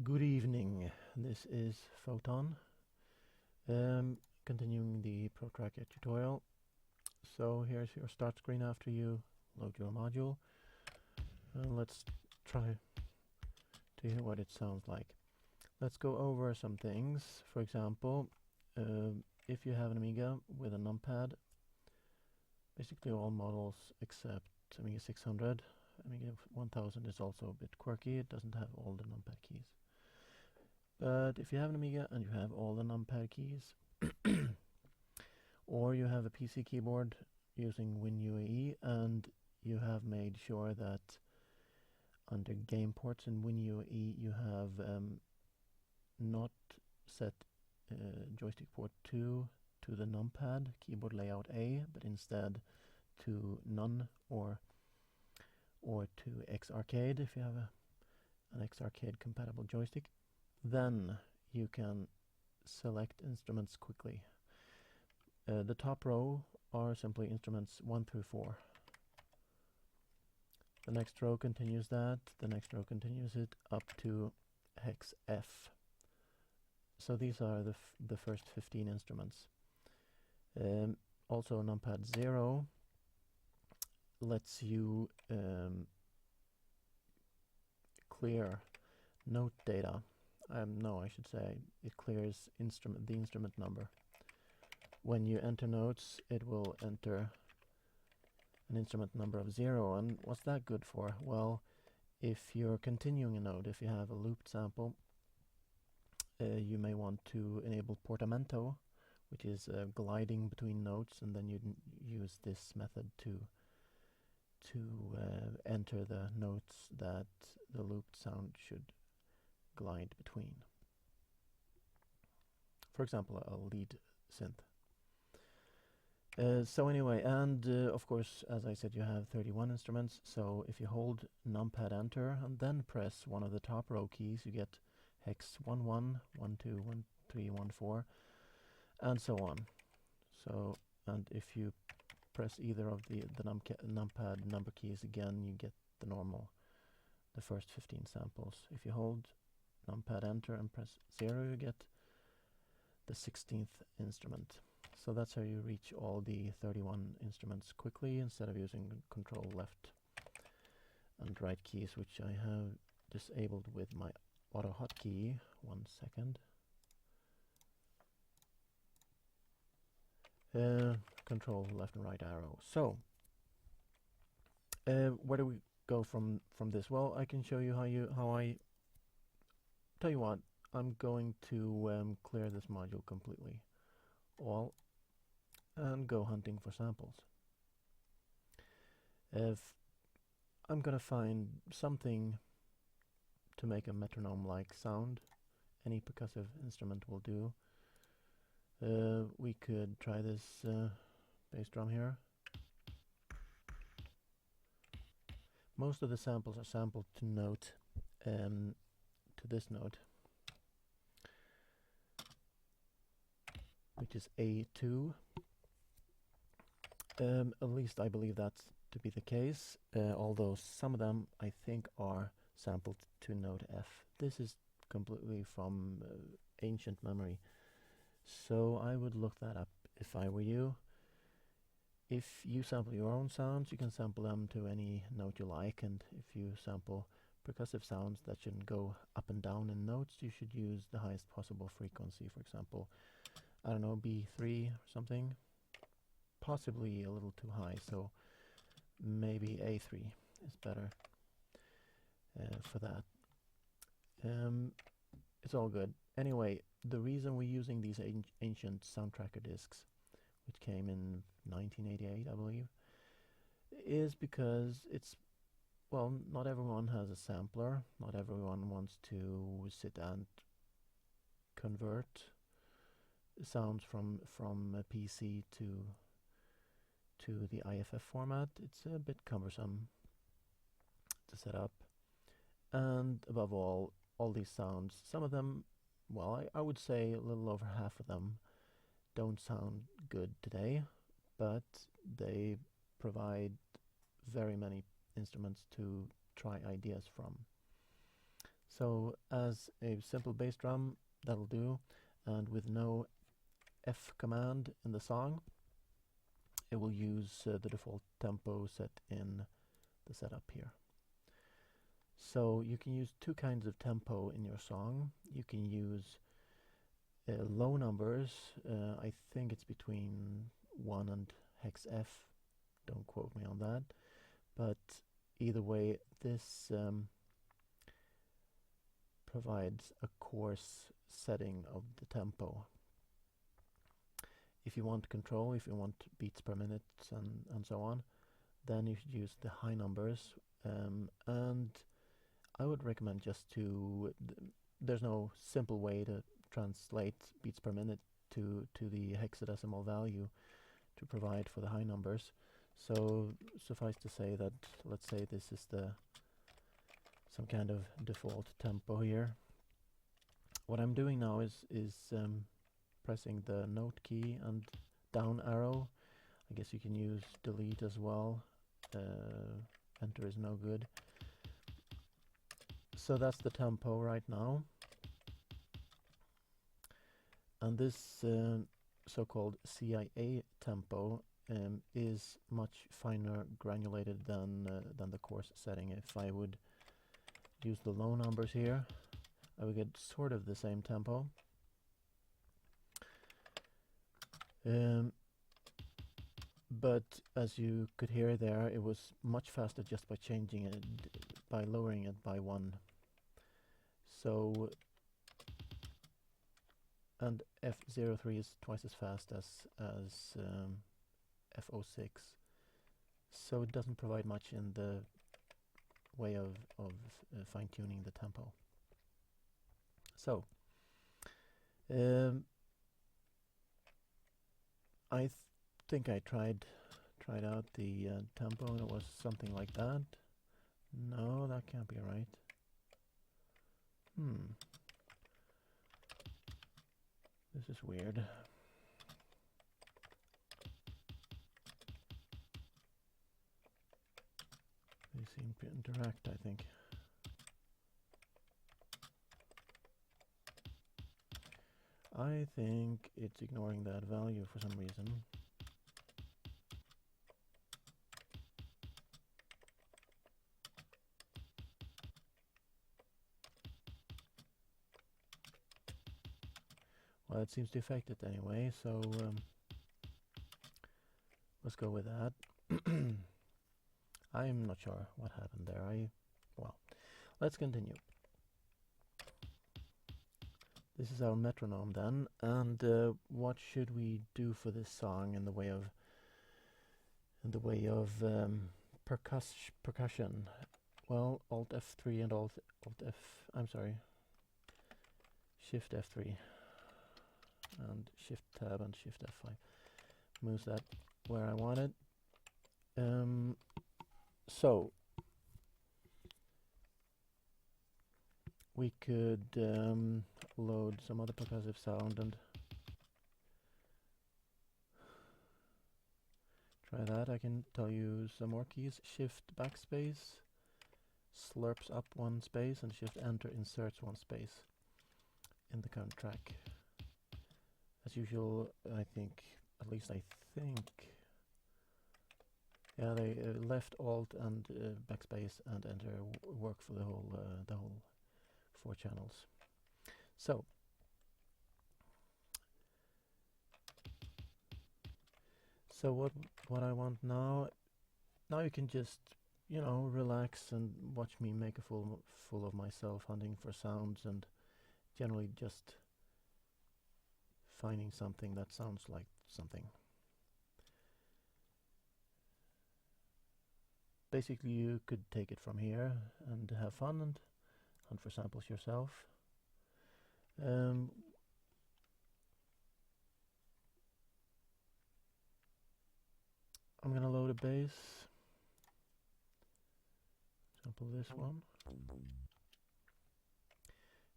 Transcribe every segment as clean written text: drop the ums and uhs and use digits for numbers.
Good evening, this is Photon, continuing the Protracker tutorial. So here's your start screen after you load your module. And let's try to hear what it sounds like. Let's go over some things. For example, if you have an Amiga with a numpad, basically all models except Amiga 600. Amiga 1000 is also a bit quirky, it doesn't have all the numpad keys. But if you have an Amiga and you have all the numpad keys, or you have a PC keyboard using WinUAE and you have made sure that under game ports in WinUAE you have not set joystick port 2 to the numpad keyboard layout A, but instead to none or to X Arcade if you have an X Arcade compatible joystick, then you can select instruments quickly. The top row are simply instruments 1 through 4. The next row continues that, the next row continues it up to hex F. So these are the first 15 instruments. Also numpad 0 lets you clear note data. No, I should say it clears the instrument number. When you enter notes, it will enter an instrument number of 0. And what's that good for? Well, if you're continuing a note, if you have a looped sample, you may want to enable portamento, which is gliding between notes, and then you use this method to enter the notes that the looped sound should glide between. For example, a lead synth. So anyway, and of course, as I said, you have 31 instruments, so if you hold numpad enter and then press one of the top row keys, you get hex 1, 1, 1, 2, 1, 3, 1, 4, and so on. So, and if you press either of the numpad number keys again, you get the first 15 samples. If you hold numpad enter and press 0, you get the 16th instrument. So that's how you reach all the 31 instruments quickly instead of using control left and right keys, which I have disabled with my auto hotkey. 1 second. Control left and right arrow. So where do we go from this? Well, I can show you how I tell you what, I'm going to clear this module completely, all, and go hunting for samples. If I'm gonna find something to make a metronome-like sound, any percussive instrument will do. We could try this bass drum here. Most of the samples are sampled to note, to this note, which is A2. At least I believe that's to be the case, although some of them I think are sampled to note F. This is completely from ancient memory, so I would look that up if I were you. If you sample your own sounds, you can sample them to any note you like, and if you sample percussive sounds that shouldn't go up and down in notes, you should use the highest possible frequency. For example, I don't know, B3 or something. Possibly a little too high, so maybe A3 is better for that. It's all good. Anyway, the reason we're using these ancient Soundtracker discs, which came in 1988, I believe, is because it's, well, not everyone has a sampler. Not everyone wants to sit and convert sounds from a PC to the IFF format. It's a bit cumbersome to set up, and above all these sounds, some of them, well, I would say a little over half of them don't sound good today, but they provide very many instruments to try ideas from. So as a simple bass drum, that'll do, and with no F command in the song, it will use the default tempo set in the setup here. So you can use two kinds of tempo in your song. You can use low numbers. I think it's between 1 and hex F. Don't quote me on that. But either way, this provides a coarse setting of the tempo. If you want control, if you want beats per minute and so on, then you should use the high numbers. And I would recommend just to... there's no simple way to translate beats per minute to the hexadecimal value to provide for the high numbers. So suffice to say that, let's say this is some kind of default tempo here. What I'm doing now is pressing the note key and down arrow. I guess you can use delete as well. Enter is no good. So that's the tempo right now. And this so-called CIA tempo is much finer granulated than the coarse setting. If I would use the low numbers here, I would get sort of the same tempo. But as you could hear there, it was much faster just by changing it, by lowering it by 1. So, and F03 is twice as fast as F06. So it doesn't provide much in the way of fine-tuning the tempo. So, I think I tried out the tempo and it was something like that. No, that can't be right. This is weird. They seem to interact, I think. I think it's ignoring that value for some reason. Well, it seems to affect it anyway, so let's go with that. I'm not sure what happened there. Well, let's continue. This is our metronome then, and what should we do for this song in the way of percussion? Well, Alt F3 and Shift F3 and Shift Tab and Shift F5 moves that where I want it. So we could load some other percussive sound and try that. I can tell you some more keys. Shift backspace slurps up 1 space and Shift Enter inserts 1 space in the current track. As usual, I think, yeah, they left Alt and backspace and Enter work for the whole 4 channels. So what I want now you can just, you know, relax and watch me make a fool of myself hunting for sounds and generally just finding something that sounds like something. Basically, you could take it from here and have fun and hunt for samples yourself. I'm gonna load a bass. Sample this one.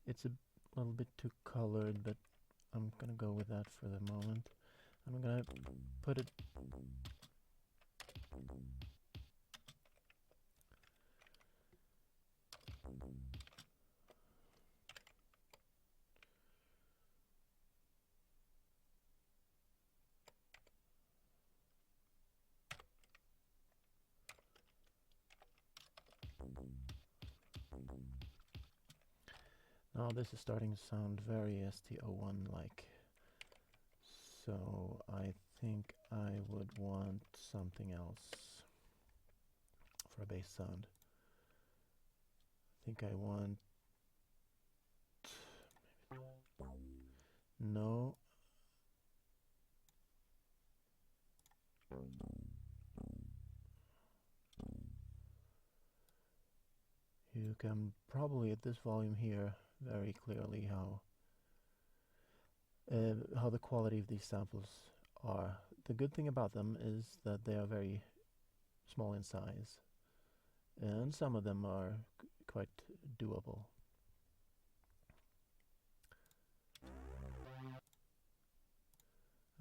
It's a little bit too colored, but I'm gonna go with that for the moment. I'm gonna put it Now this is starting to sound very ST01 like, so I think I would want something else for a bass sound. I think I want... No. You can probably at this volume hear very clearly how the quality of these samples are. The good thing about them is that they are very small in size, and some of them are quite doable.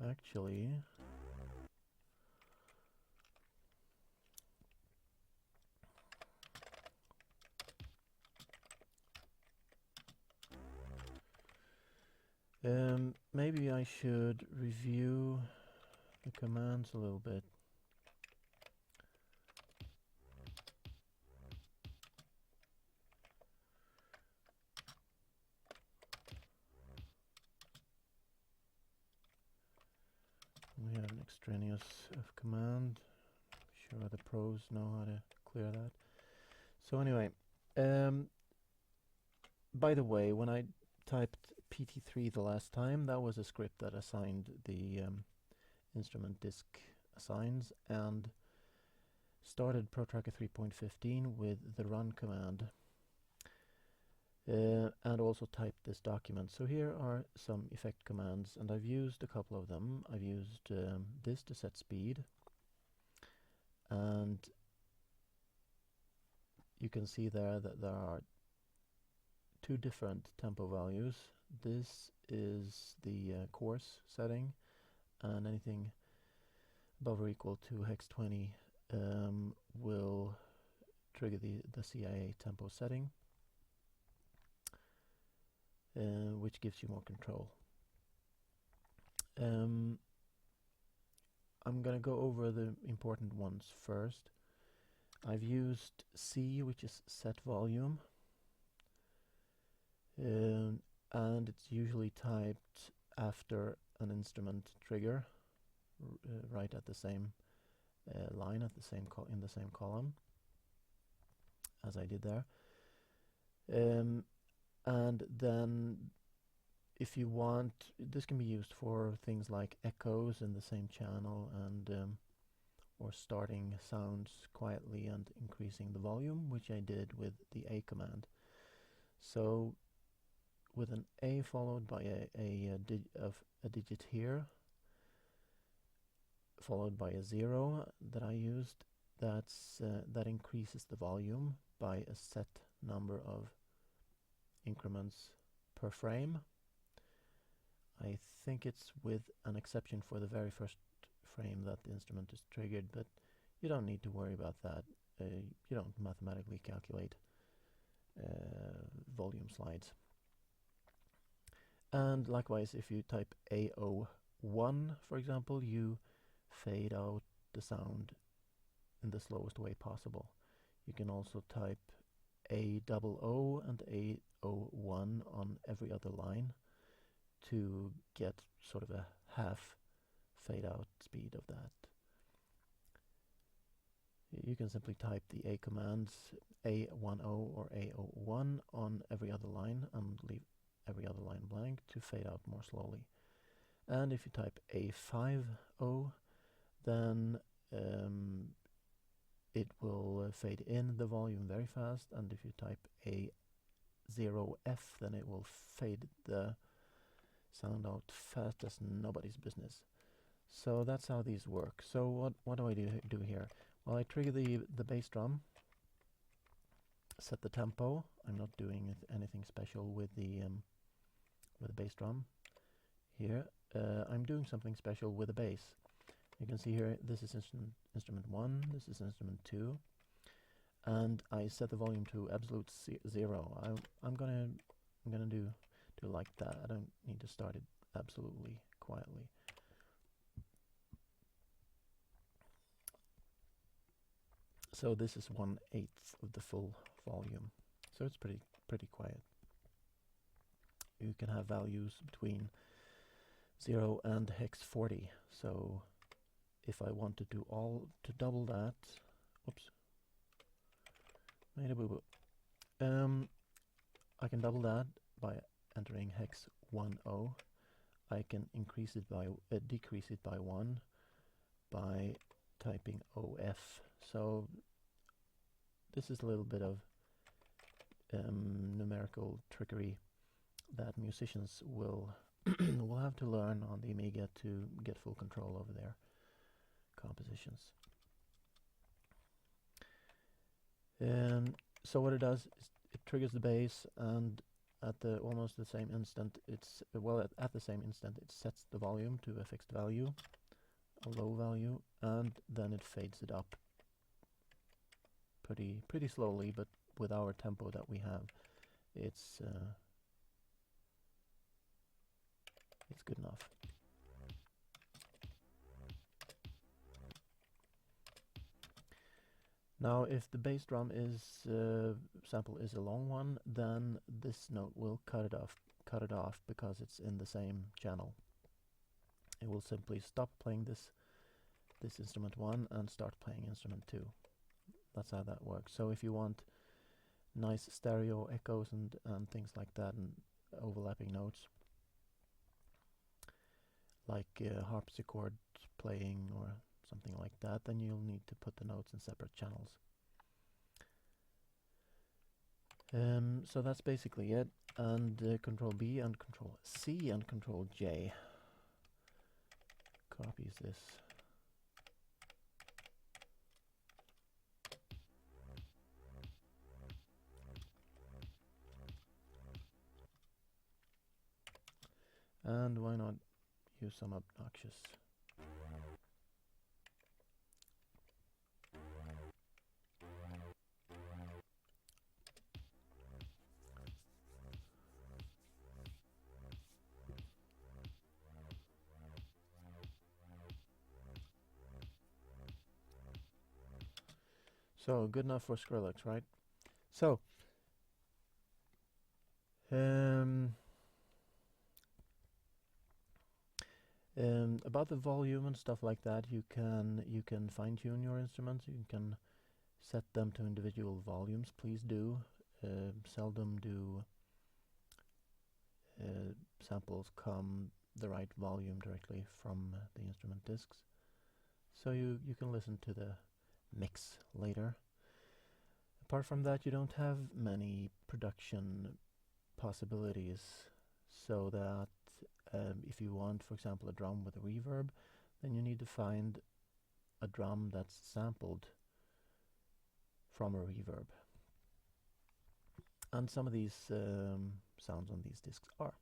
Actually, maybe I should review the commands a little bit. We have an extraneous command. I'm sure the pros know how to clear that. So anyway, by the way, when I typed PT3 the last time, that was a script that assigned the instrument disk assigns and started Protracker 3.15 with the run command, and also typed this document. So here are some effect commands, and I've used a couple of them. I've used this to set speed, and you can see there that there are two different tempo values. This is the coarse setting, and anything above or equal to hex 20 will trigger the CIA tempo setting, which gives you more control. I'm going to go over the important ones first. I've used C, which is set volume, and it's usually typed after an instrument trigger, right at the same line, at the same in the same column, as I did there. And then, if you want, this can be used for things like echoes in the same channel, and or starting sounds quietly and increasing the volume, which I did with the A command. So with an A followed by a digit here, followed by a 0 that I used, that increases the volume by a set number of increments per frame. I think it's with an exception for the very first frame that the instrument is triggered, but you don't need to worry about that. You don't mathematically calculate volume slides. And likewise, if you type AO1, for example, you fade out the sound in the slowest way possible. You can also type AOO and AO1 on every other line to get sort of a half fade out speed of that. You can simply type the A commands A10 or AO1 on every other line and leave every other line blank to fade out more slowly. And if you type A50, then it will fade in the volume very fast, and if you type A0F, then it will fade the sound out fast as nobody's business. So that's how these work. So what do I do here? Well, I trigger the bass drum, set the tempo. I'm not doing anything special with the bass drum here. I'm doing something special with the bass. You can see here, this is instrument 1, this is instrument 2, and I set the volume to absolute 0. I'm gonna do like that. I don't need to start it absolutely quietly. So this is 1/8 of the full volume. So it's pretty quiet. You can have values between 0 and hex 40. So if I wanted to double that, oops, made a boo-boo. I can double that by entering hex 10. I can increase it by decrease it by 1 by typing OF. So this is a little bit of numerical trickery that musicians will will have to learn on the Amiga to get full control over their compositions. So what it does is it triggers the bass, and at the almost the same instant, at the same instant it sets the volume to a fixed value, a low value, and then it fades it up pretty slowly, but with our tempo that we have, it's good enough. Now, if the bass drum sample is a long one, then this note will cut it off because it's in the same channel. It will simply stop playing this instrument 1 and start playing instrument 2. That's how that works. So if you want nice stereo echoes and things like that, and overlapping notes, like harpsichord playing or something like that, then you'll need to put the notes in separate channels. So that's basically it. And Control B and Control C and Control J copies this. And why not use some obnoxious? So, good enough for Skrillex, right? So, about the volume and stuff like that, you can fine-tune your instruments. You can set them to individual volumes. Please do. Seldom do samples come the right volume directly from the instrument discs. So you can listen to the mix later. Apart from that, you don't have many production possibilities, so that if you want, for example, a drum with a reverb, then you need to find a drum that's sampled from a reverb. And some of these sounds on these discs are.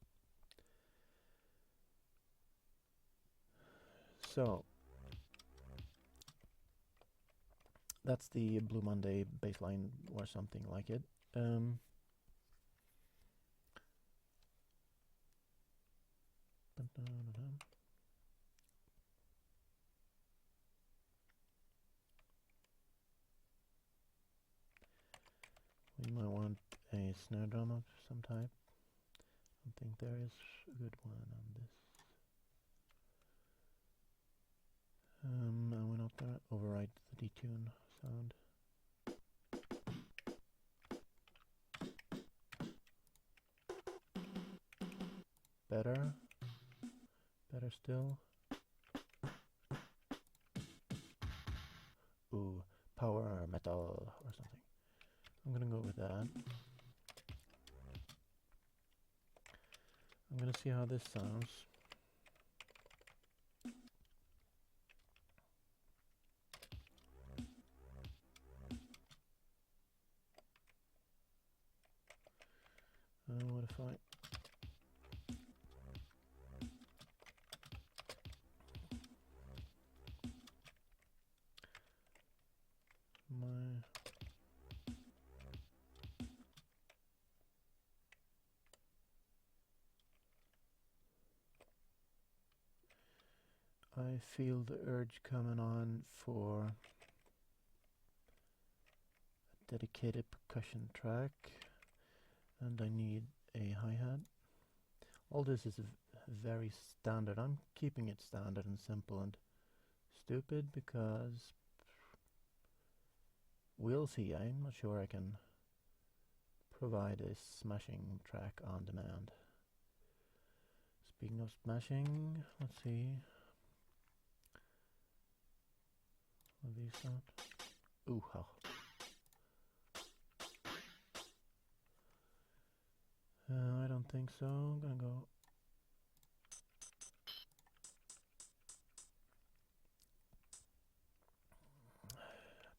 So that's the Blue Monday bassline or something like it. We might want a snare drum of some type. I think there is a good one on this. I went up there, override the detune sound. Better still. Ooh, power metal or something. I'm gonna go with that. I'm gonna see how this sounds. What if I... I feel the urge coming on for dedicated percussion track, and I need a hi-hat. All this is very standard. I'm keeping it standard and simple and stupid because we'll see. I'm not sure I can provide a smashing track on demand. Speaking of smashing, let's see. Are these out? Ooh, ha. I don't think so. I'm gonna go.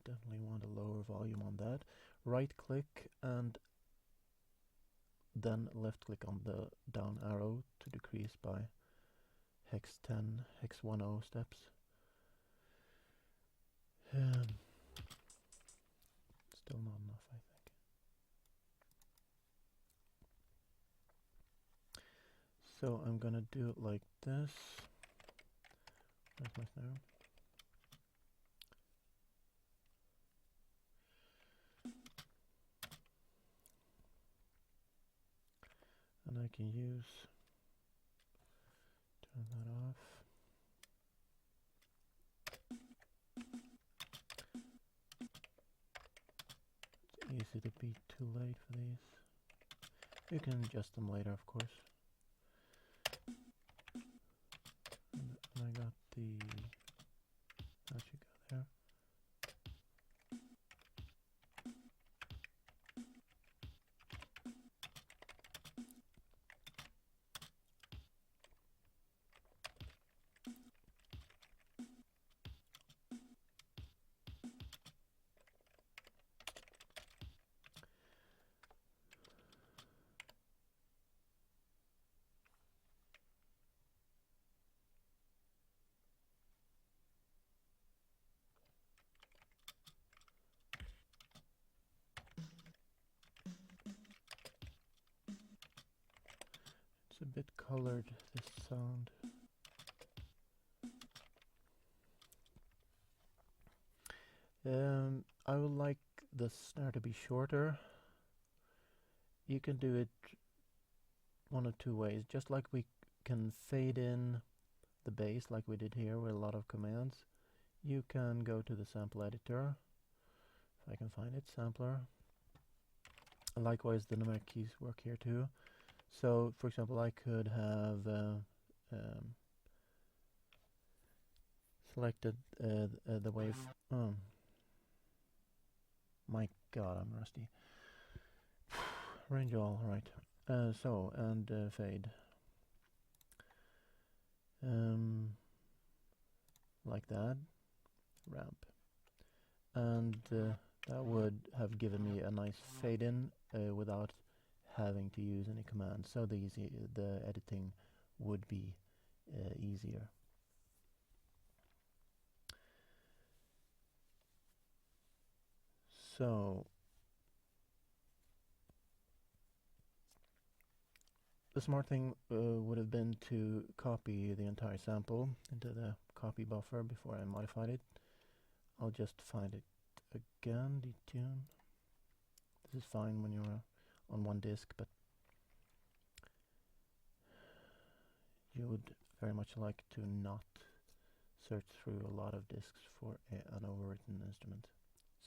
Definitely want a lower volume on that. Right click and then left click on the down arrow to decrease by hex 10, hex 10 steps. Still not enough, I think. So I'm gonna do it like this. Where's my snare? And I can turn that off. It's easy to be too late for these. You can adjust them later, of course. And I got that should go there. It's a bit colored, this sound. I would like the snare to be shorter. You can do it one of two ways. Just like we can fade in the bass like we did here with a lot of commands, you can go to the sample editor. If I can find it, sampler. And likewise, the numeric keys work here too. So, for example, I could have selected the wave. Oh. My God, I'm rusty. Range all, right. So, and fade. Like that. Ramp. And that would have given me a nice fade in without having to use any commands. So the editing would be easier. So the smart thing would have been to copy the entire sample into the copy buffer before I modified it. I'll just find it again, detune. This is fine when you're on one disk, but you would very much like to not search through a lot of disks for an overwritten instrument.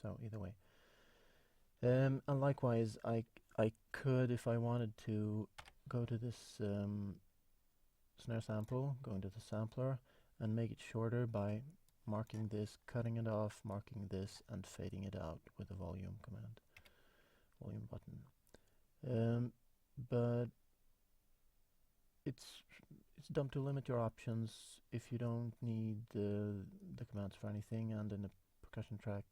So either way. And likewise, I could, if I wanted to, go to this snare sample, go into the sampler, and make it shorter by marking this, cutting it off, marking this, and fading it out with the volume command, volume button. But it's dumb to limit your options if you don't need the commands for anything, and in a percussion track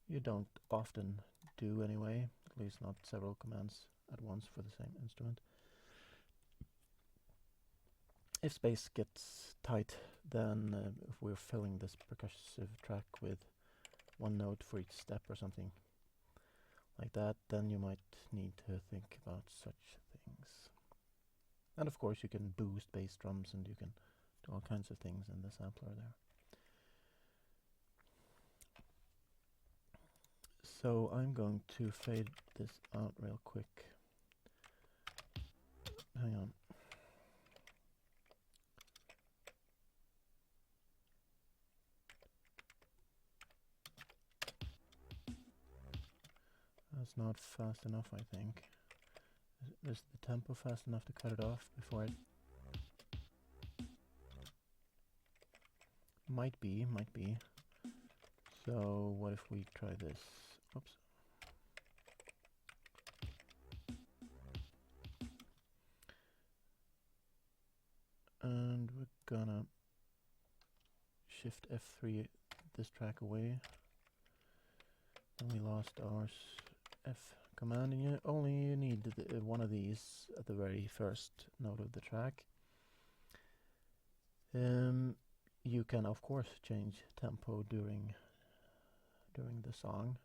you don't often do anyway, at least not several commands at once for the same instrument. If space gets tight, then if we're filling this percussive track with one note for each step or something like that, then you might need to think about such things. And of course you can boost bass drums and you can do all kinds of things in the sampler there. So I'm going to fade this out real quick. Hang on. That's not fast enough, I think. Is the tempo fast enough to cut it off before it... Might be. So what if we try this? Oops. And we're gonna shift F3 this track away. And we lost our F command, and you only need one of these at the very first note of the track. You can of course change tempo during the song.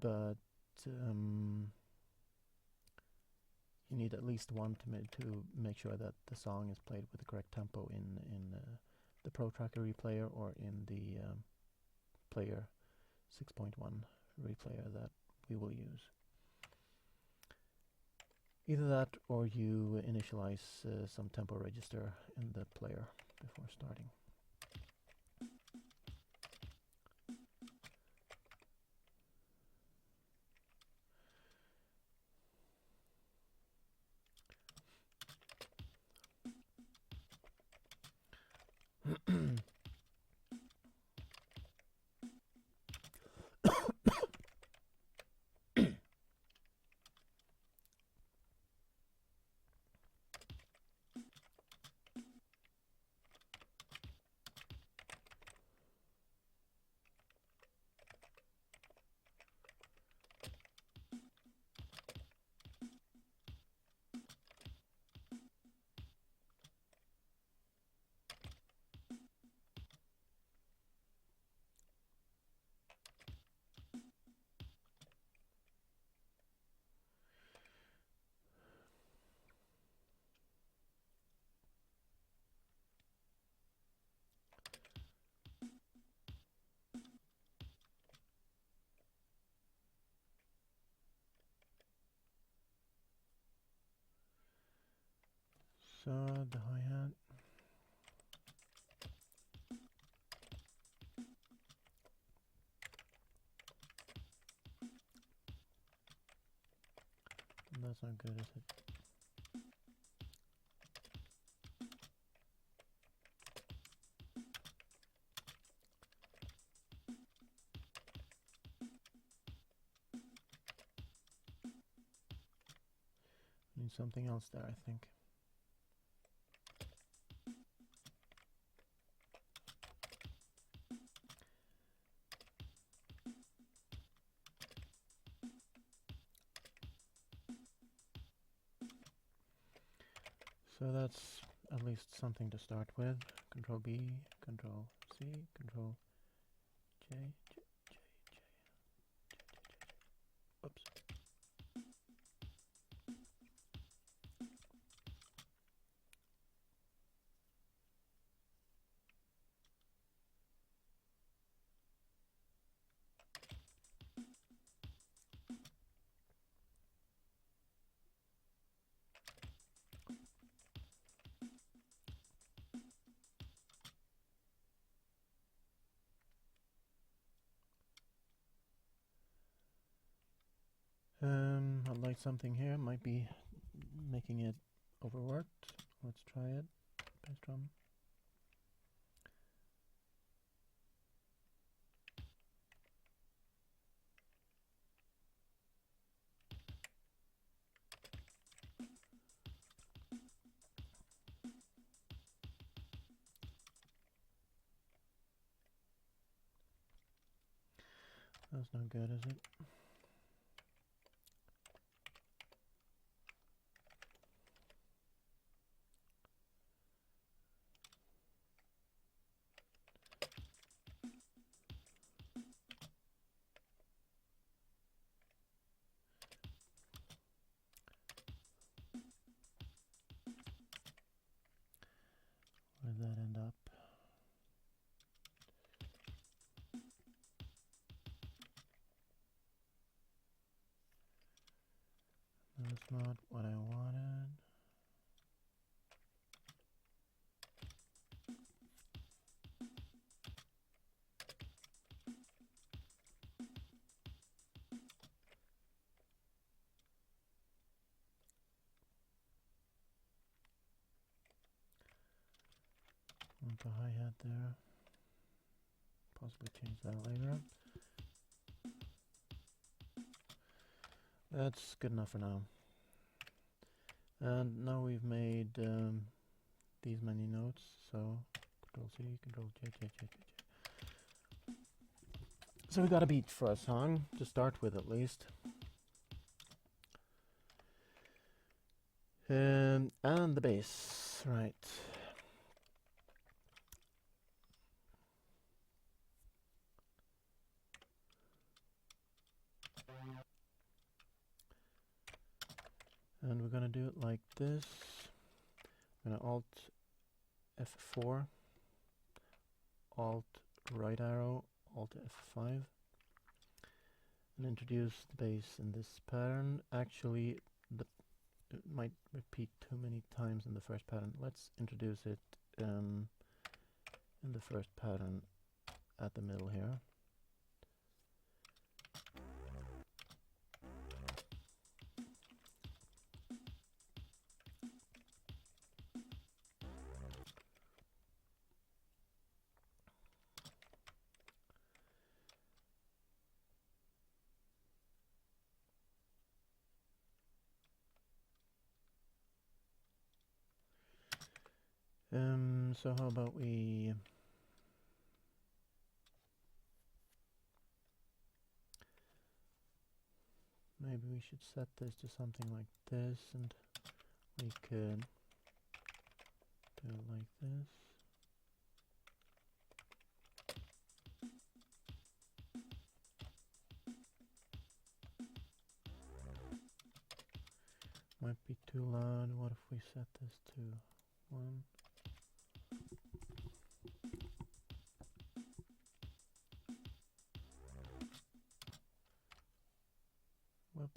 But you need at least one to make sure that the song is played with the correct tempo in the Protracker replayer or in the player 6.1 replayer that we will use. Either that or you initialize some tempo register in the player before starting. So the hi-hat. That's not good, is it? Need something else there, I think. So that's at least something to start with. Control B, Control C, Control J, J, J, J, J, J, J. Oops. I'd like something here, might be making it overworked. Let's try it. Bass drum. That's not good, is it? Where did that end up? That's not what I wanted. Want the hi-hat there. Possibly change that later. That's good enough for now. And now we've made these many notes, so Control C, Control J, J, J, J, J. So we got a beat for a song to start with at least. And the bass, right. And we're gonna do it like this. I'm gonna Alt F4, Alt right arrow, Alt F5, and introduce the bass in this pattern. Actually, it might repeat too many times in the first pattern. Let's introduce it in the first pattern at the middle here. So how about we maybe we should set this to something like this, and we could do it like this. Might be too loud. What if we set this to 1? Whoop.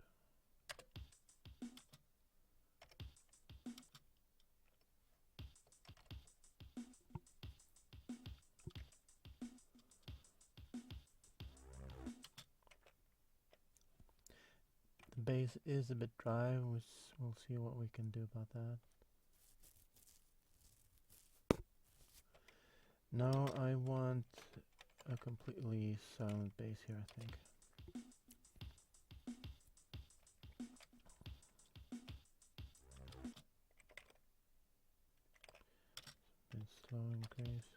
The bass is a bit dry. We'll see what we can do about that. Now I want a completely silent bass here, I think. A bit slow in case.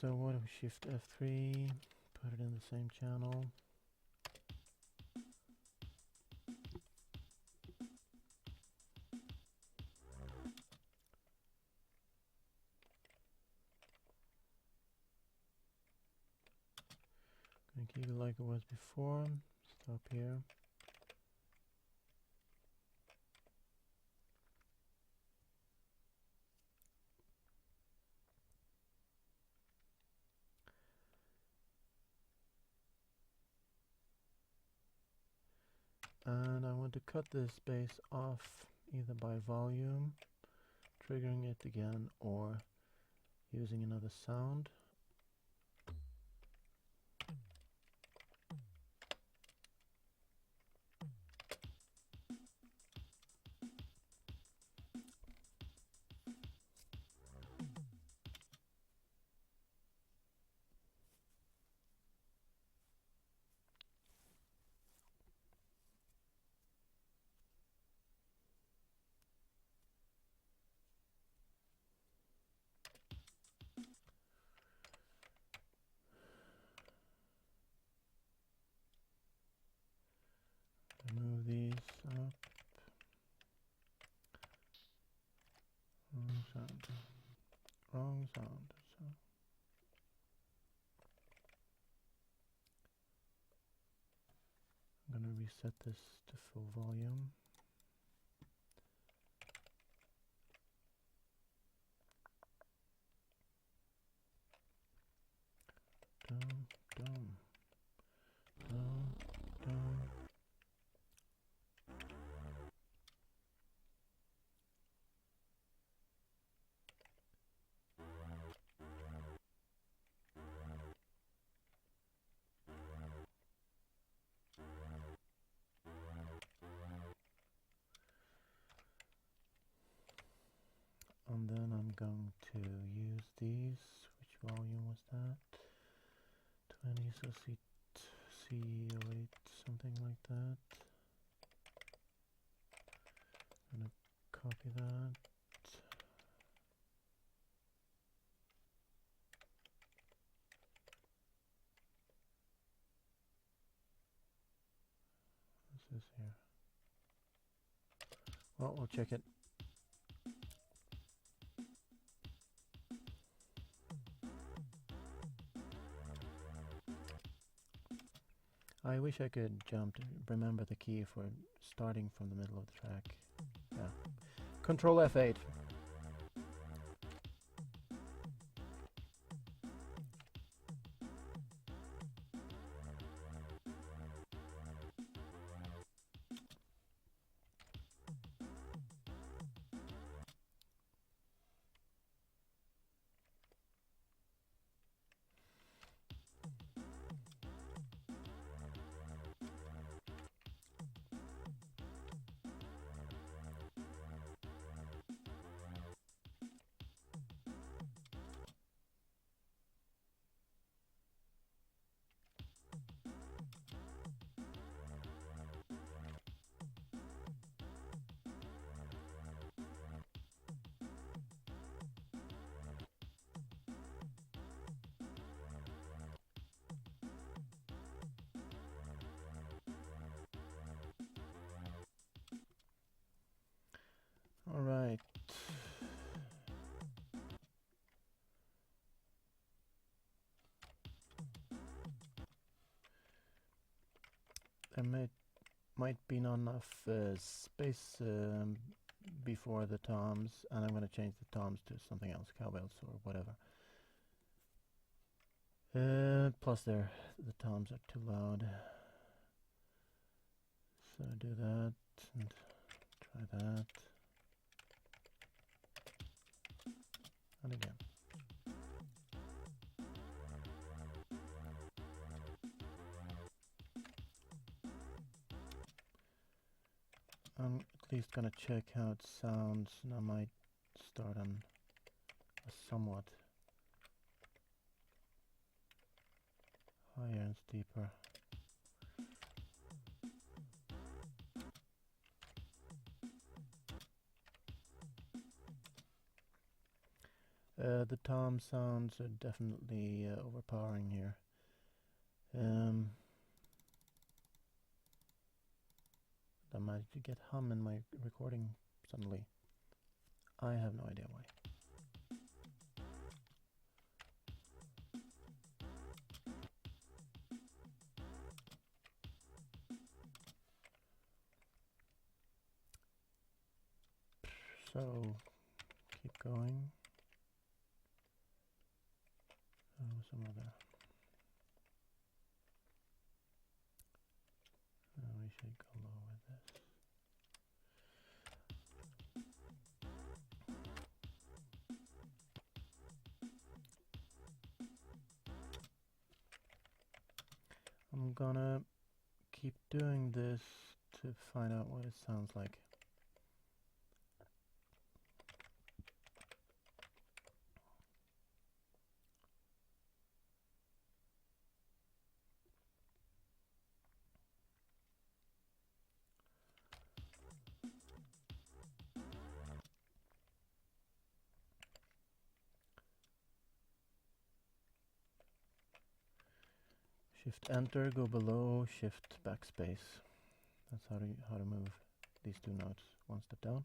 So what if we shift F3, put it in the same channel. Gonna keep it like it was before. Stop here. And I want to cut this bass off either by volume, triggering it again, or using another sound. Move these up. Wrong sound. Wrong sound. So I'm gonna reset this to full volume. I'm going to use these. Which volume was that? 20, so C08, something like that. I'm gonna copy that. What's this here? Well, we'll check it. I wish I could remember the key for starting from the middle of the track. Yeah. Control F8. All right. There might be not enough space before the toms, and I'm going to change the toms to something else, cowbells or whatever. Plus the toms are too loud. So do that and try that. And again. I'm at least gonna check how it sounds, and I might start on a somewhat higher and steeper. The tom sounds are definitely overpowering here. I might get hum in my recording suddenly. I have no idea why. So, keep going. Oh, some other. We should go low with this. I'm gonna keep doing this to find out what it sounds like. Shift enter, go below, shift backspace. That's how to move these two notes one step down.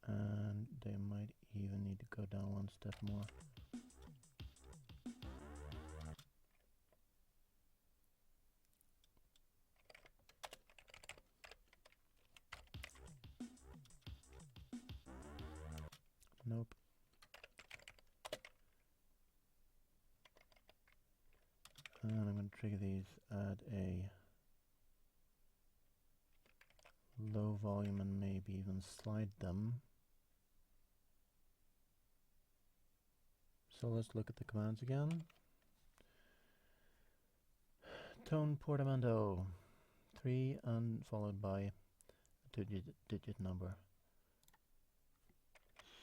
And they might even need to go down one step more. Nope. And I'm going to trigger these, add a low volume and maybe even slide them. So let's look at the commands again. Tone portamento, 3 and followed by a two-digit number.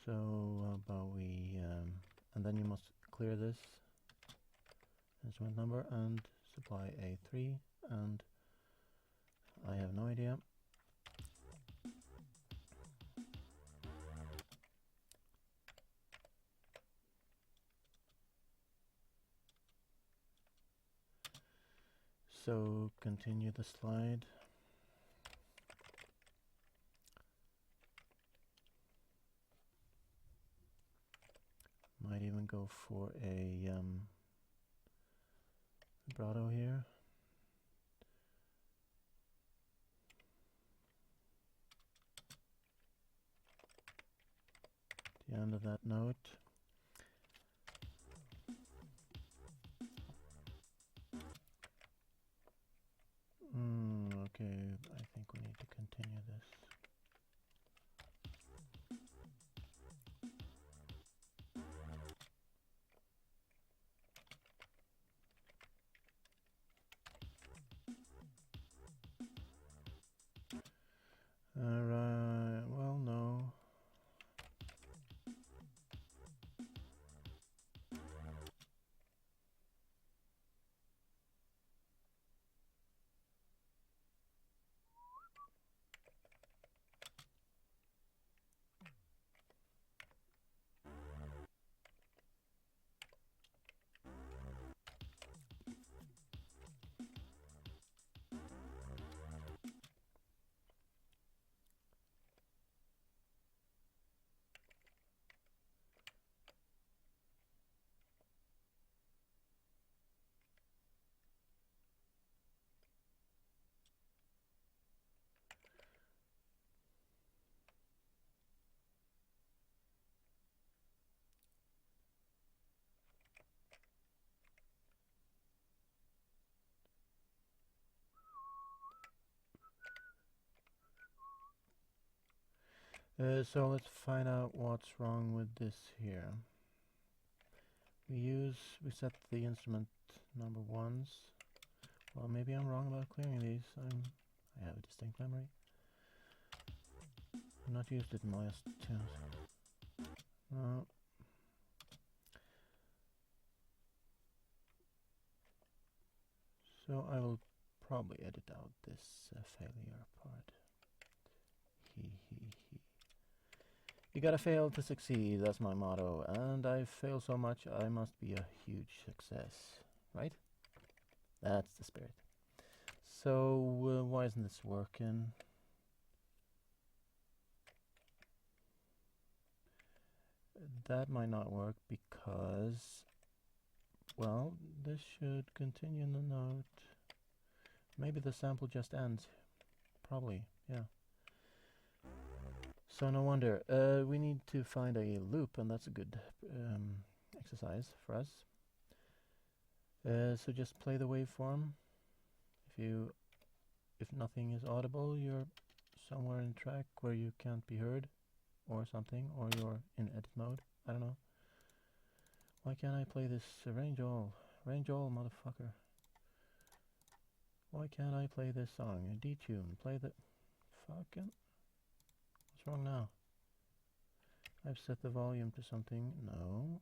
So about we and then you must clear this instrument number and supply a 3, and I have no idea. So continue the slide. Might even go for a vibrato here. The end of that note. Okay, I think we need to continue this. Alright, well, no. So let's find out what's wrong with this here. We set the instrument number 1s. Well, maybe I'm wrong about clearing these. I have a distinct memory. I've not used it in the last tunes. No. So I will probably edit out this failure part. He. You gotta fail to succeed, that's my motto. And I fail so much, I must be a huge success. Right? That's the spirit. So, why isn't this working? That might not work because, well, this should continue in the note. Maybe the sample just ends. Probably, yeah. So no wonder. We need to find a loop, and that's a good exercise for us. So just play the waveform. If nothing is audible, you're somewhere in track where you can't be heard, or something, or you're in edit mode. I don't know. Why can't I play this range all? Range all, motherfucker. Why can't I play this song? A D-tune. Play the fucking... What's wrong now? I've set the volume to something. No.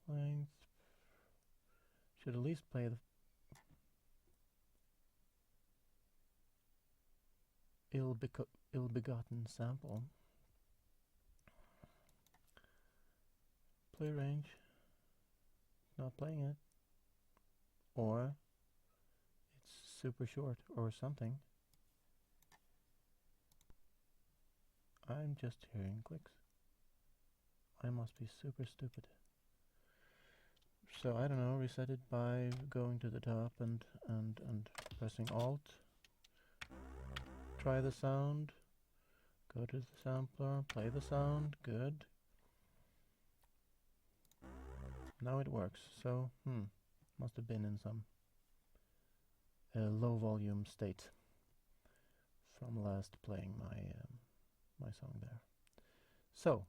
Length. Should at least play the ill-begotten sample. Play range. Not playing it. Or it's super short or something. I'm just hearing clicks. I must be super stupid. So I don't know, reset it by going to the top and pressing Alt. Try the sound. Go to the sampler, play the sound, good. Now it works, so must have been in some low volume state from last playing my song there. So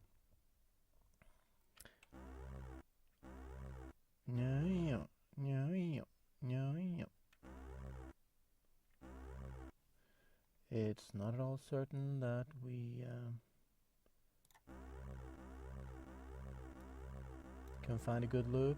it's not at all certain that we can find a good loop.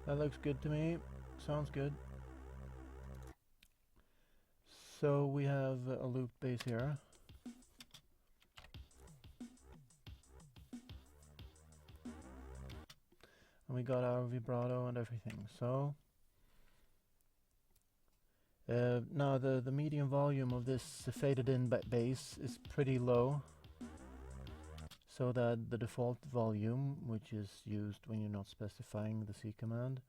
That looks good to me. Sounds good. So we have a loop base here. And we got our vibrato and everything. So now the medium volume of this faded in bass is pretty low. So that the default volume, which is used when you're not specifying the C command,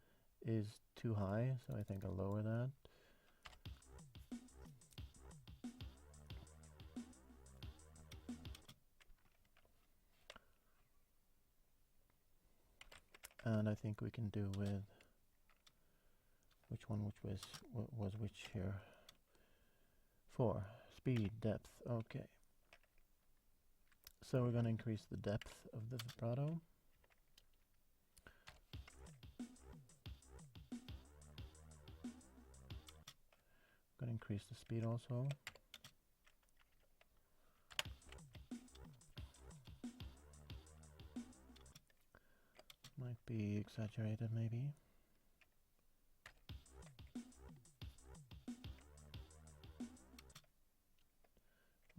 is too high. So I think I'll lower that. And I think we can do with which was which here. 4. Speed, depth. Okay. So we're going to increase the depth of the vibrato. Going to increase the speed also. Might be exaggerated maybe.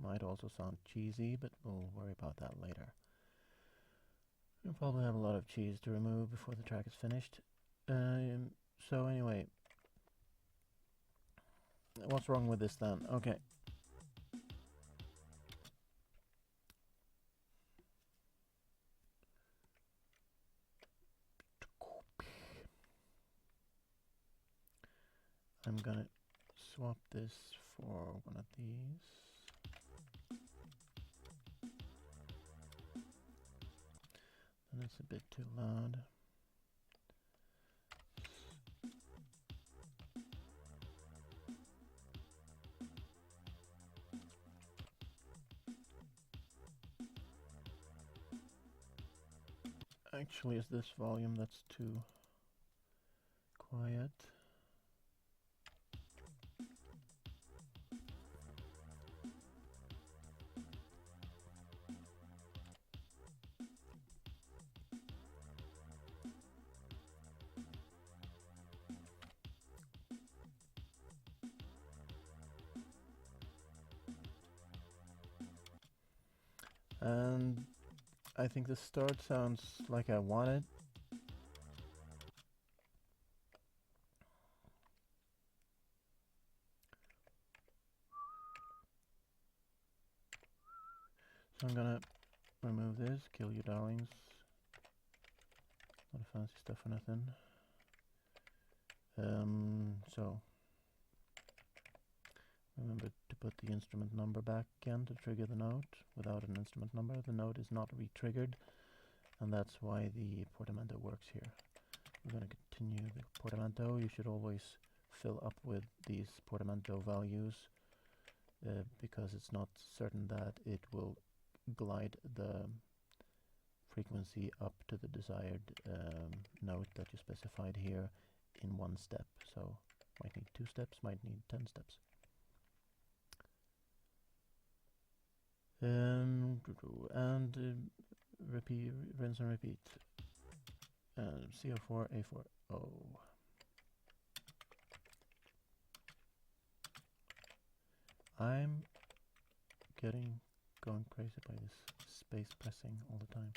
Might also sound cheesy, but we'll worry about that later. We'll probably have a lot of cheese to remove before the track is finished. So anyway, what's wrong with this then? Okay. I'm gonna swap this for one of these. And it's a bit too loud. Actually, is this volume that's too quiet? And I think the start sounds like I want it. So I'm gonna remove this, kill you darlings. Not a fancy stuff or nothing. So remember to put the instrument number back again to trigger the note. Without an instrument number, the note is not re-triggered, and that's why the portamento works here. We're going to continue the portamento. You should always fill up with these portamento values because it's not certain that it will glide the frequency up to the desired note that you specified here in one step. So might need 2 steps, might need 10 steps. And repeat, rinse and repeat. CO4, A4, O. I'm going crazy by this space pressing all the time.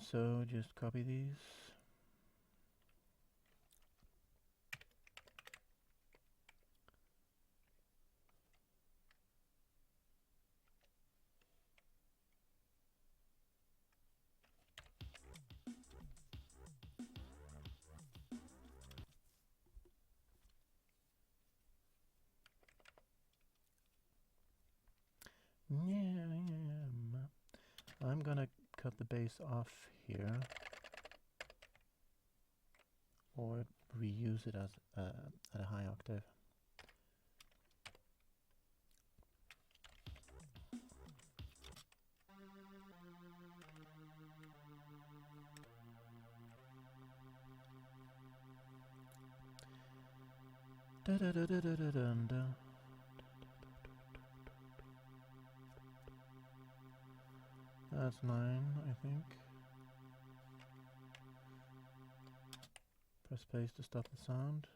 So just copy these. I'm gonna cut the bass off here, or reuse it as at a high octave. Da da da da da da da da. That's 9, I think. Press space to stop the sound.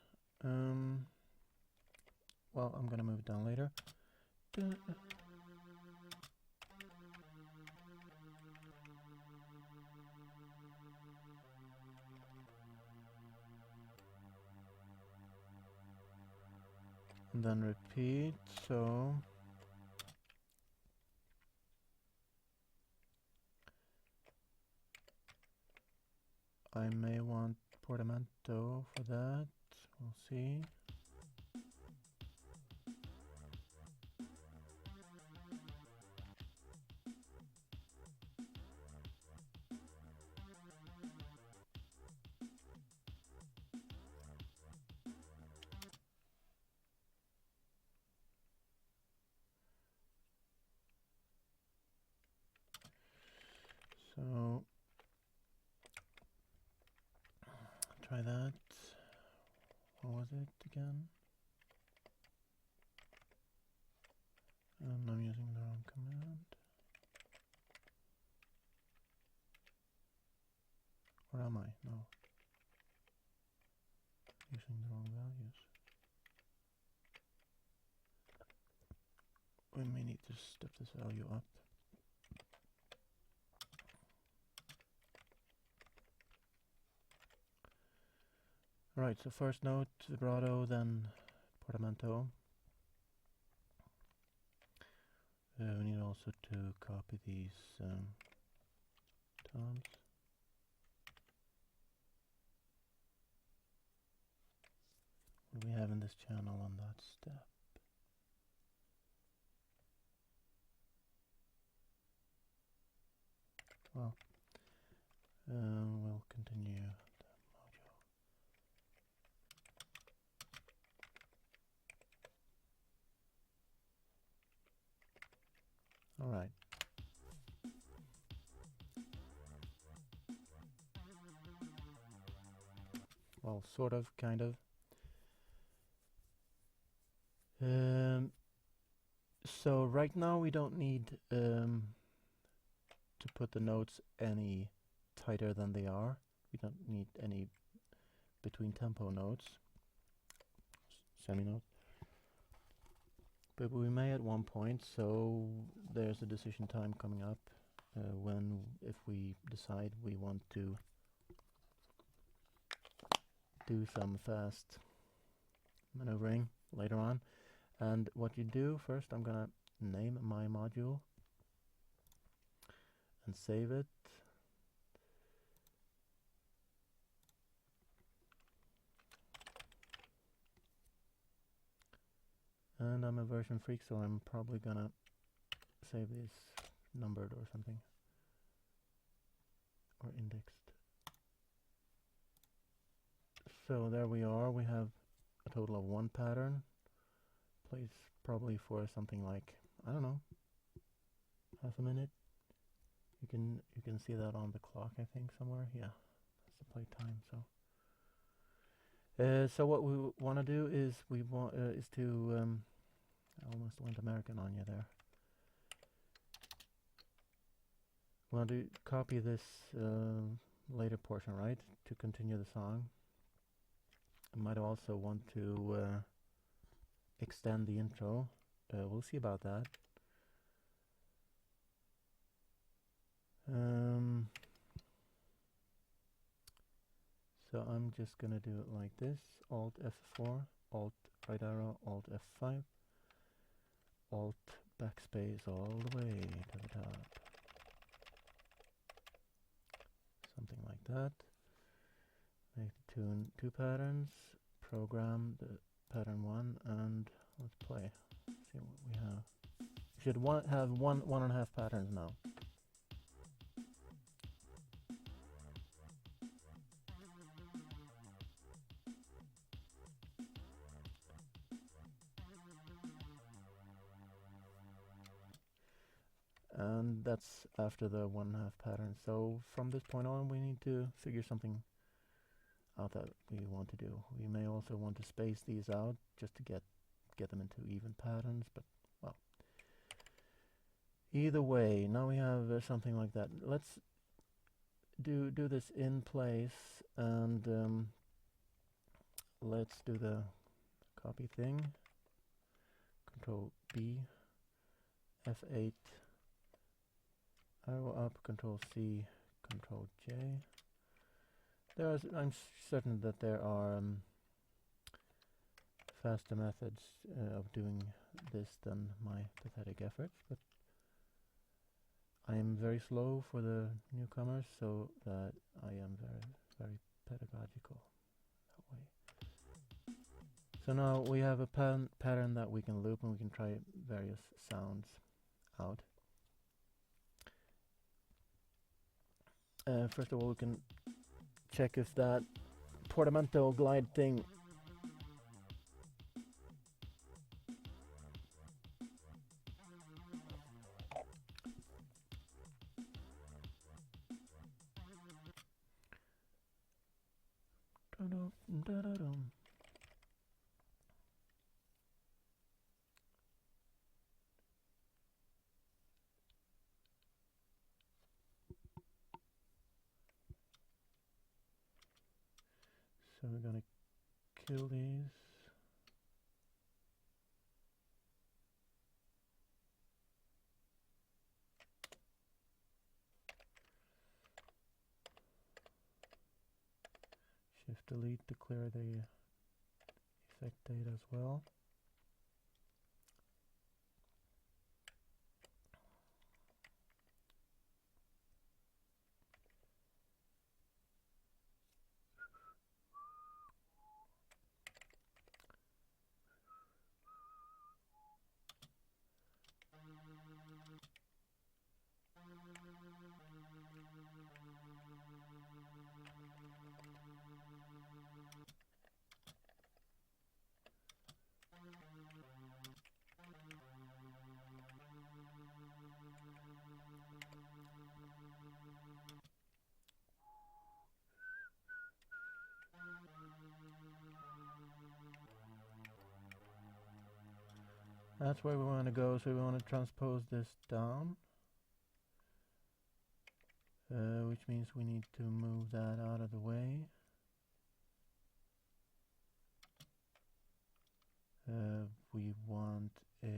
Well, I'm gonna move it down later. And then repeat, so I may want portamento for that, we'll see. So try that. What was it again? I'm using the wrong command. Or am I? No. Using the wrong values. We may need to step this value up. Alright, so first note, vibrato, then portamento. We need also to copy these toms. What do we have in this channel on that step? Well, we'll continue the module. All right. Well, sort of, kind of. So right now we don't need to put the notes any tighter than they are. We don't need any between tempo notes, semi-notes. But we may at one point, so there's a decision time coming up when, if we decide we want to do some fast maneuvering later on. And what you do first, I'm gonna name my module and save it. And I'm a version freak, so I'm probably gonna save this numbered or something, or indexed. So there we are. We have a total of 1 pattern. Plays probably for something like, I don't know, half a minute. You can see that on the clock, I think, somewhere. Yeah, that's the play time. So what we want to do is I almost went American on you there. We want to copy this later portion, right, to continue the song. I might also want to extend the intro. We'll see about that. So I'm just gonna do it like this: Alt F4, Alt right arrow, Alt F5, Alt backspace all the way to the top. Something like that. Make the tune 2 patterns, program the pattern 1, and let's play. See what we have. We should have 1.5 patterns now. And that's after the 1.5 pattern. So from this point on, we need to figure something out that we want to do. We may also want to space these out just to get them into even patterns, but well, either way, now we have something like that. Let's do this in place, and let's do the copy thing. Control B, F8, arrow up, Control C, Control J. I'm certain that there are faster methods of doing this than my pathetic efforts, but I am very slow for the newcomers, so that I am very pedagogical that way. So now we have a pattern that we can loop, and we can try various sounds out. First of all, we can check if that portamento glide thing So we're gonna kill these. Shift delete to clear the effect data as well. That's where we want to go, so we want to transpose this down, which means we need to move that out of the way. We want a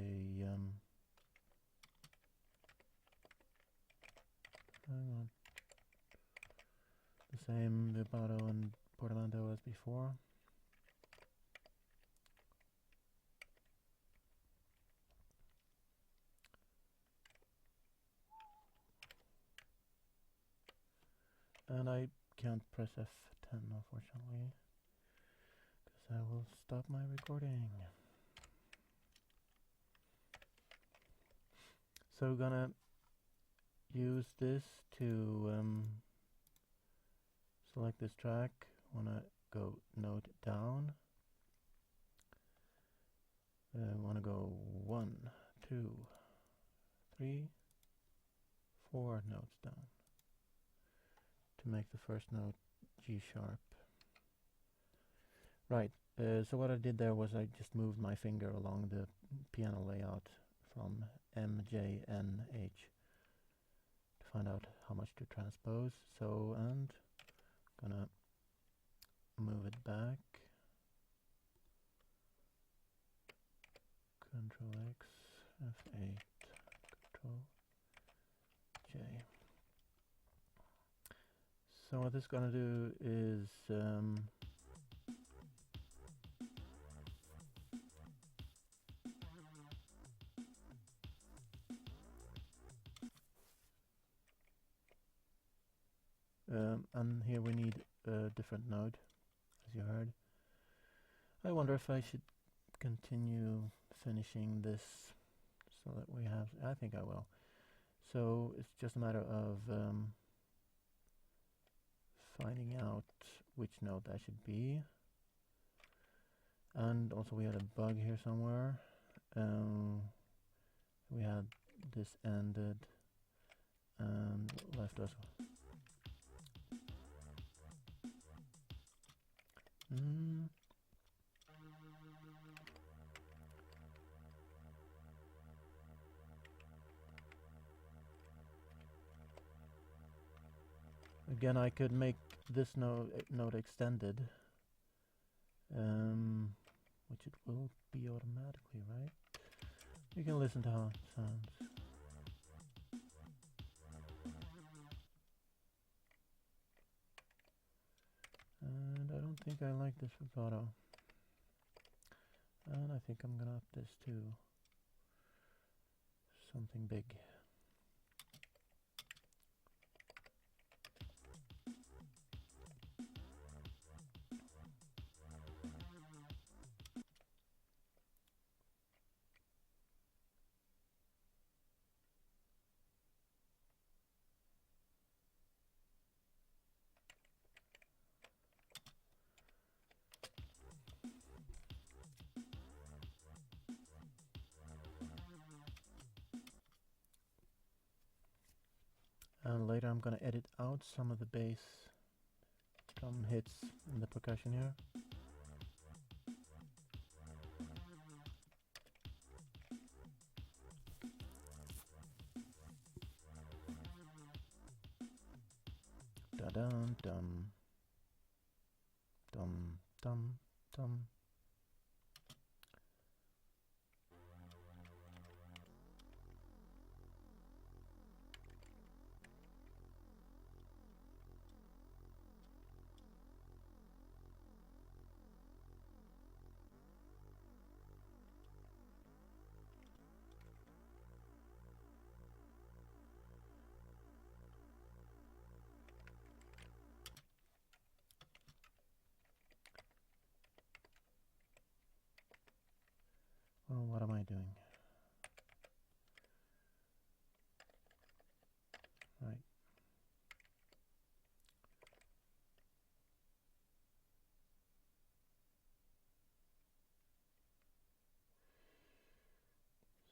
the same vibrato and portamento as before. And I can't press F10 unfortunately, because I will stop my recording. So we're gonna use this to select this track. Wanna go note down. Wanna go 1, 2, 3, 4 notes down to make the first note G sharp. Right, so what I did there was I just moved my finger along the piano layout from M, J, N, H to find out how much to transpose. So, and gonna move it back. Control X, F8, Control J. So what this is gonna do is and here we need a different node, as you heard. I wonder if I should continue finishing this so that we have, I think I will. So it's just a matter of finding out which node that should be. And also we had a bug here somewhere. We had this ended and left us. Again, I could make this node extended, which it will be automatically, right? You can listen to how it sounds. And I don't think I like this vibrato. And I think I'm gonna up this to something big. And later I'm gonna edit out some of the bass drum hits in the percussion here. Da-dum dum dum dum dum. Well, what am I doing? Right.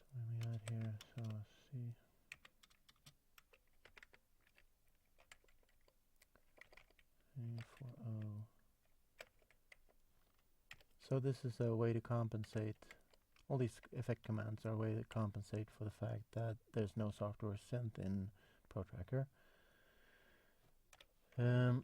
So when we add here, so C. A4O. So this is a way to compensate. All these effect commands are a way to compensate for the fact that there's no software synth in Protracker. And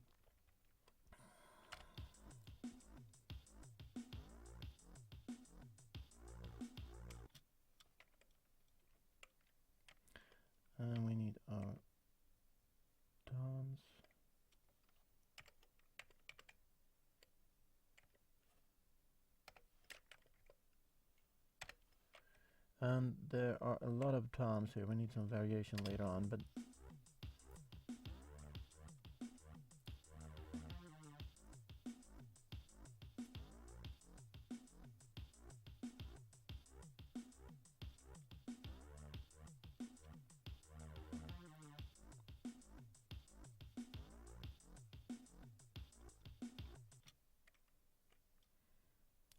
we need our toms. And there are a lot of toms here. We need some variation later on, but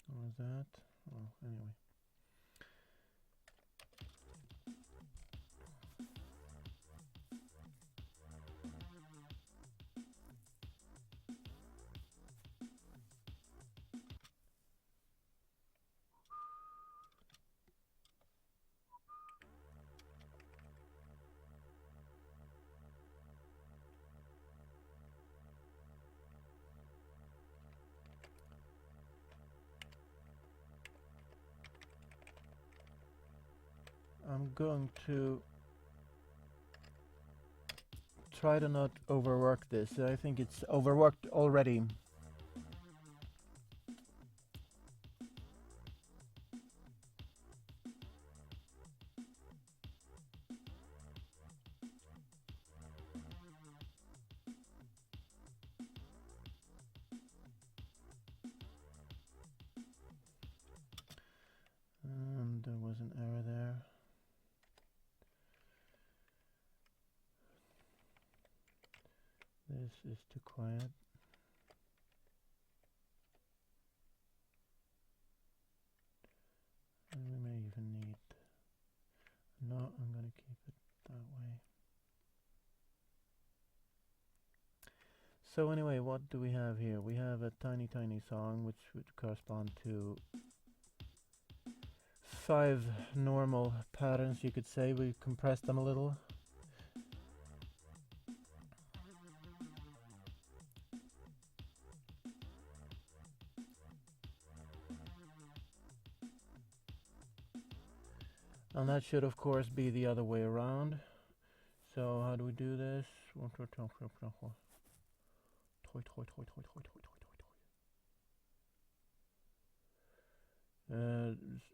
what was that? Well, anyway. I'm going to try to not overwork this. I think it's overworked already. There was an error there. This is too quiet. And we may even need... No, I'm going to keep it that way. So anyway, what do we have here? We have a tiny song which would correspond to 5 normal patterns, you could say. We compressed them a little. And that should of course be the other way around. So how do we do this?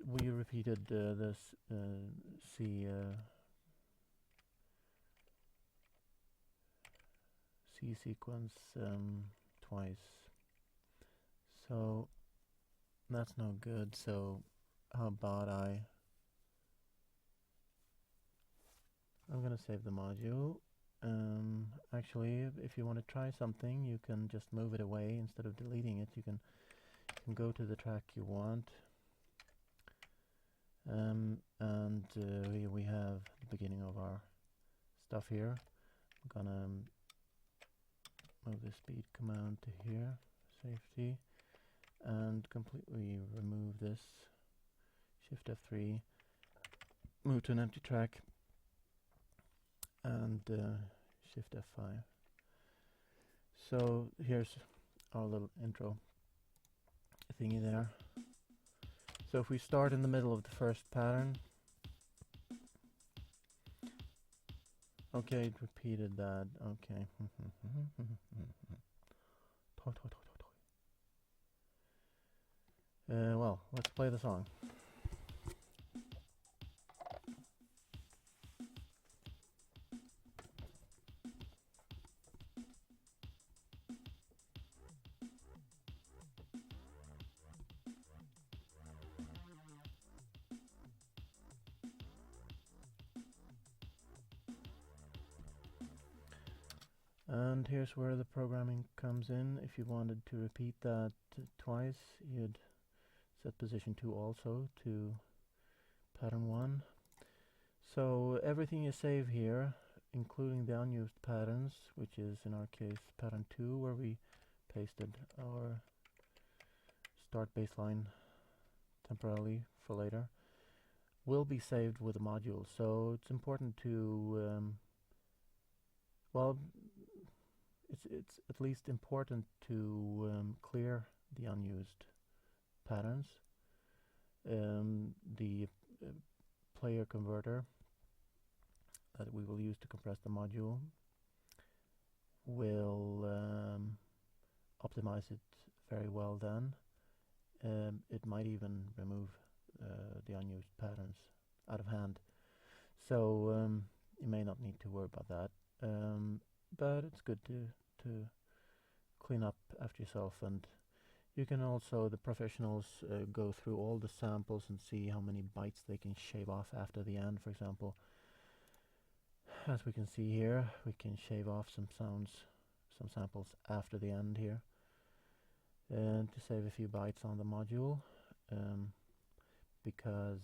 We repeated this C sequence twice. So that's no good. So how about I'm gonna save the module. Actually, if you want to try something, you can just move it away instead of deleting it. You can go to the track you want. And here we have the beginning of our stuff here. I'm gonna move the speed command to here, safety, and completely remove this. Shift F3, move to an empty track, and Shift F5. So here's our little intro thingy there. So if we start in the middle of the first pattern, okay, it repeated that, okay. Well, let's play the song. And here's where the programming comes in. If you wanted to repeat that twice, you'd set position 2 also to pattern 1. So everything you save here, including the unused patterns, which is in our case pattern 2, where we pasted our start baseline temporarily for later, will be saved with the module. So it's important to well, it's at least important to clear the unused patterns. The player converter that we will use to compress the module will optimize it very well then. It might even remove the unused patterns out of hand. So you may not need to worry about that. But it's good to clean up after yourself, and you can also, the professionals, go through all the samples and see how many bytes they can shave off after the end. For example, as we can see here, we can shave off some samples after the end here, and to save a few bytes on the module, because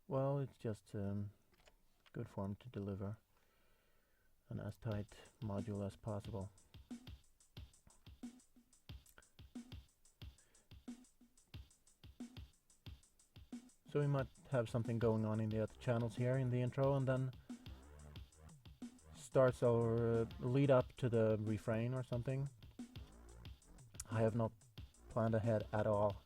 well, it's just good form to deliver an as tight module as possible. So we might have something going on in the other channels here in the intro, and then starts our lead up to the refrain or something. I have not planned ahead at all.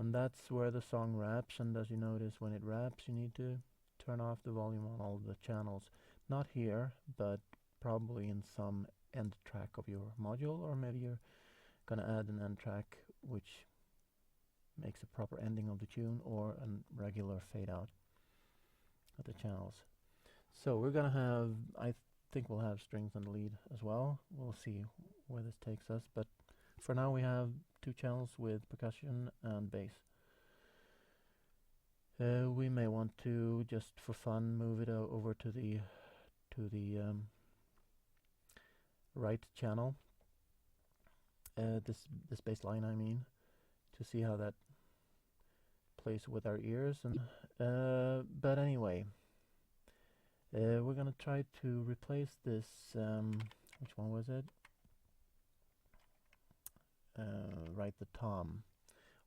And that's where the song wraps, and as you notice, when it wraps you need to turn off the volume on all the channels. Not here, but probably in some end track of your module, or maybe you're gonna add an end track which makes a proper ending of the tune, or a regular fade out of the channels. So we're gonna have, I think we'll have strings and lead as well. We'll see where this takes us, but for now we have 2 channels with percussion and bass. We may want to, just for fun, move it over to the right channel, this bass line, I mean, to see how that plays with our ears. And but anyway, we're gonna try to replace this. Which one was it? Right, the tom,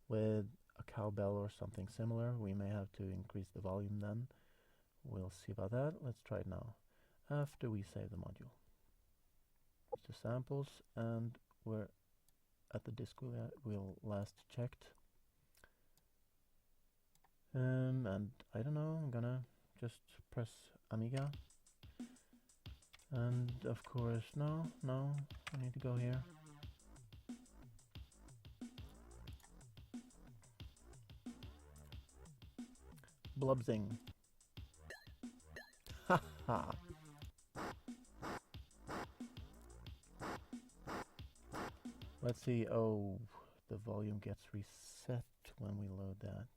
with a cowbell or something similar. We may have to increase the volume then. We'll see about that. Let's try it now, after we save the module. The samples, and we're at the disk we'll last checked. And I don't know, I'm gonna just press Amiga. And of course, no, I need to go here. Blubzing. Ha ha. Let's see. Oh, the volume gets reset when we load that.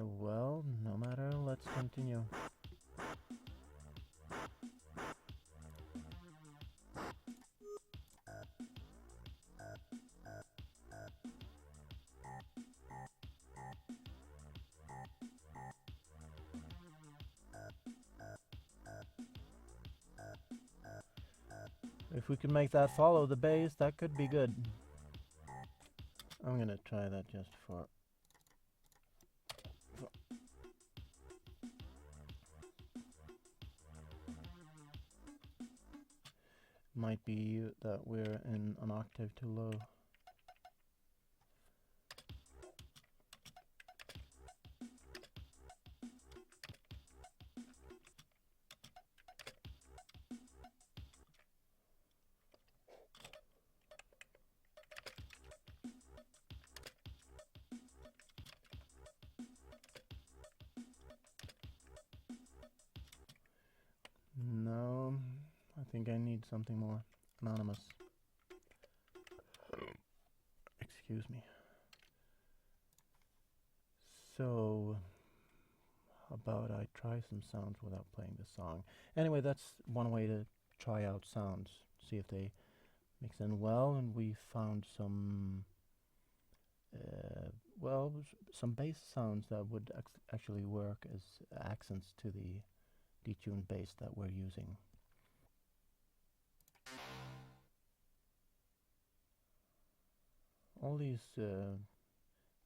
Well, no matter, let's continue. If we can make that follow the bass, that could be good. I'm gonna try that just for might be that we're in an octave too low. No, I think I need something more anonymous. Excuse me. So, how about I try some sounds without playing the song? Anyway, that's one way to try out sounds, see if they mix in well, and we found some, well, some bass sounds that would actually work as accents to the detuned bass that we're using. All these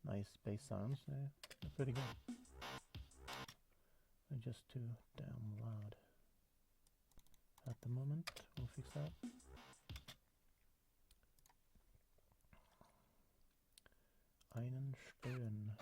nice bass sounds, they're pretty good. They're just too damn loud at the moment. We'll fix that. Einen Stern.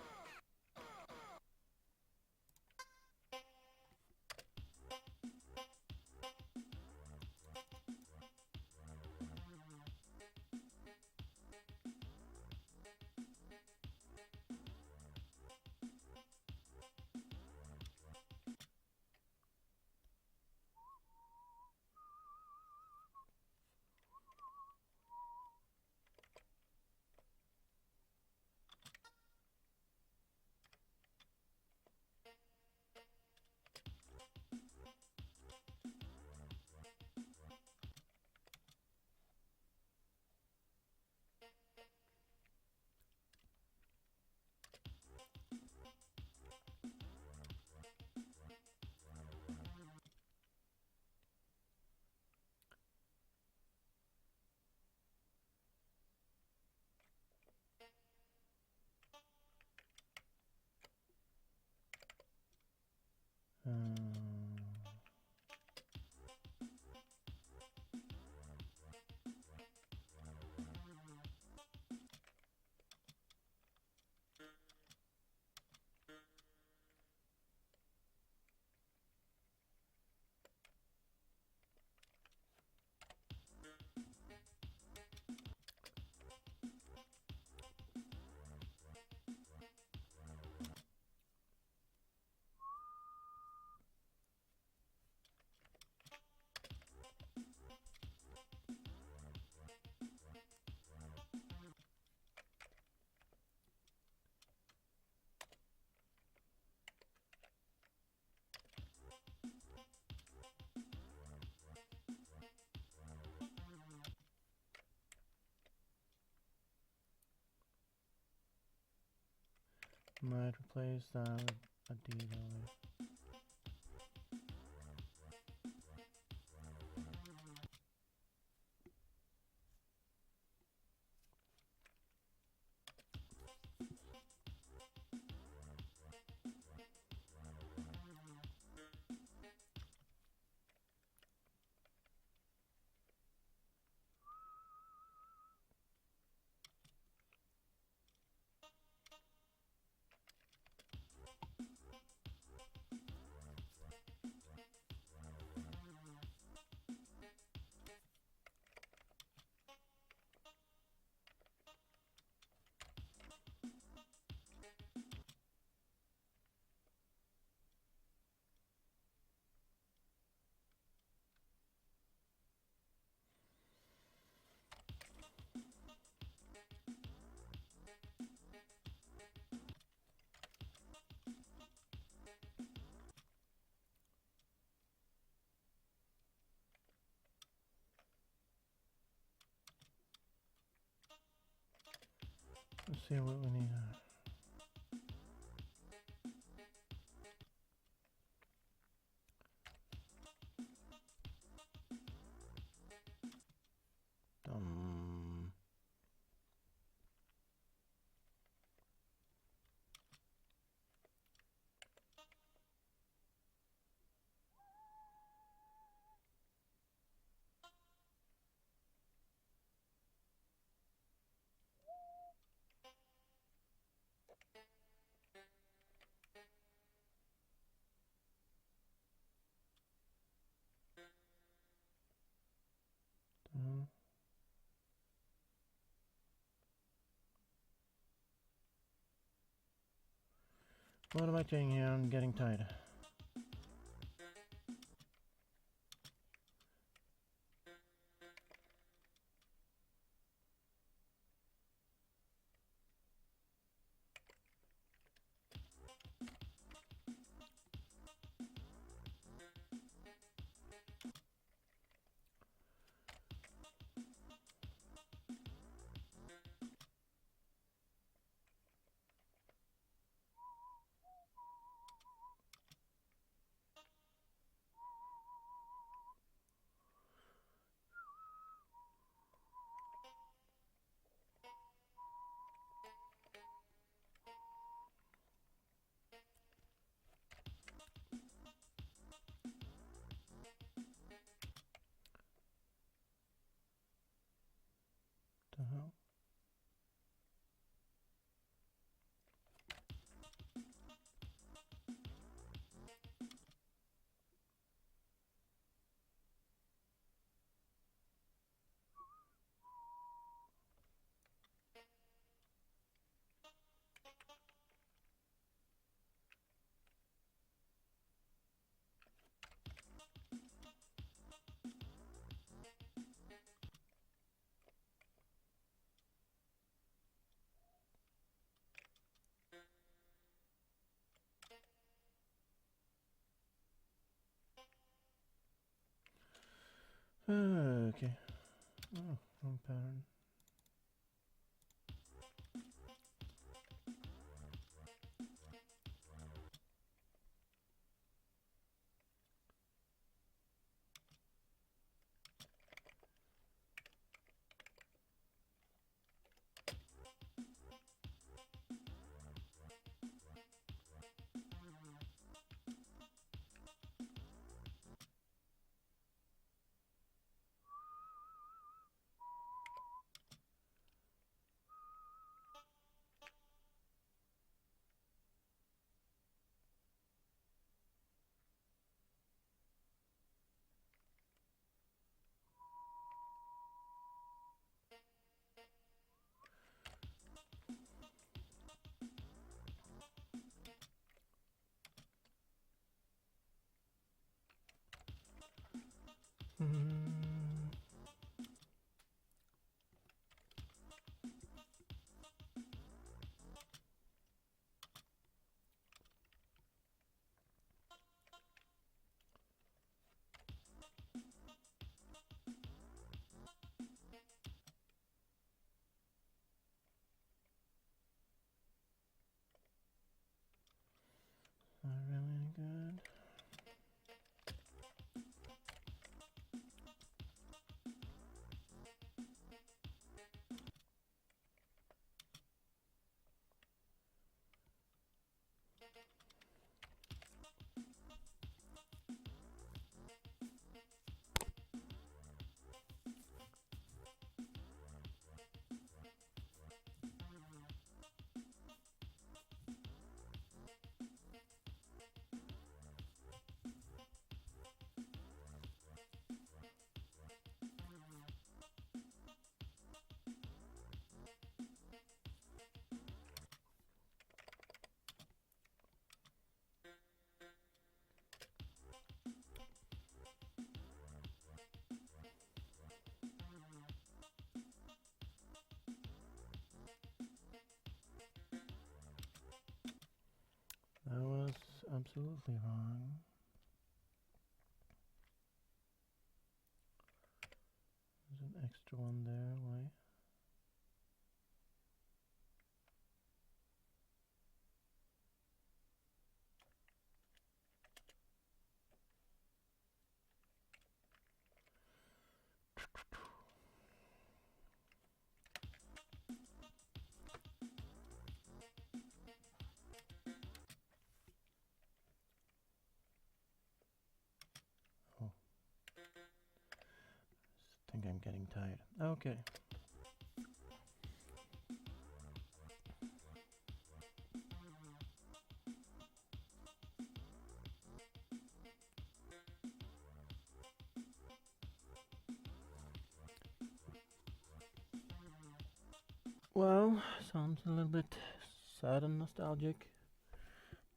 Might replace that with a D value. Let's see what we need. What am I doing here? I'm getting tired. The hell? Okay. Oh, wrong pattern. absolutely wrong. There's an extra one there, why? Oh, I think I'm getting tired. Okay. Well, sounds a little bit sad and nostalgic,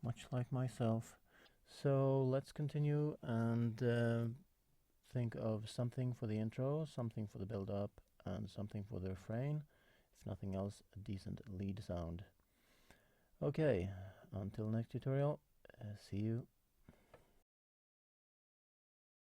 much like myself. So let's continue and think of something for the intro, something for the build-up, and something for the refrain. If nothing else, a decent lead sound. Okay, until next tutorial, see you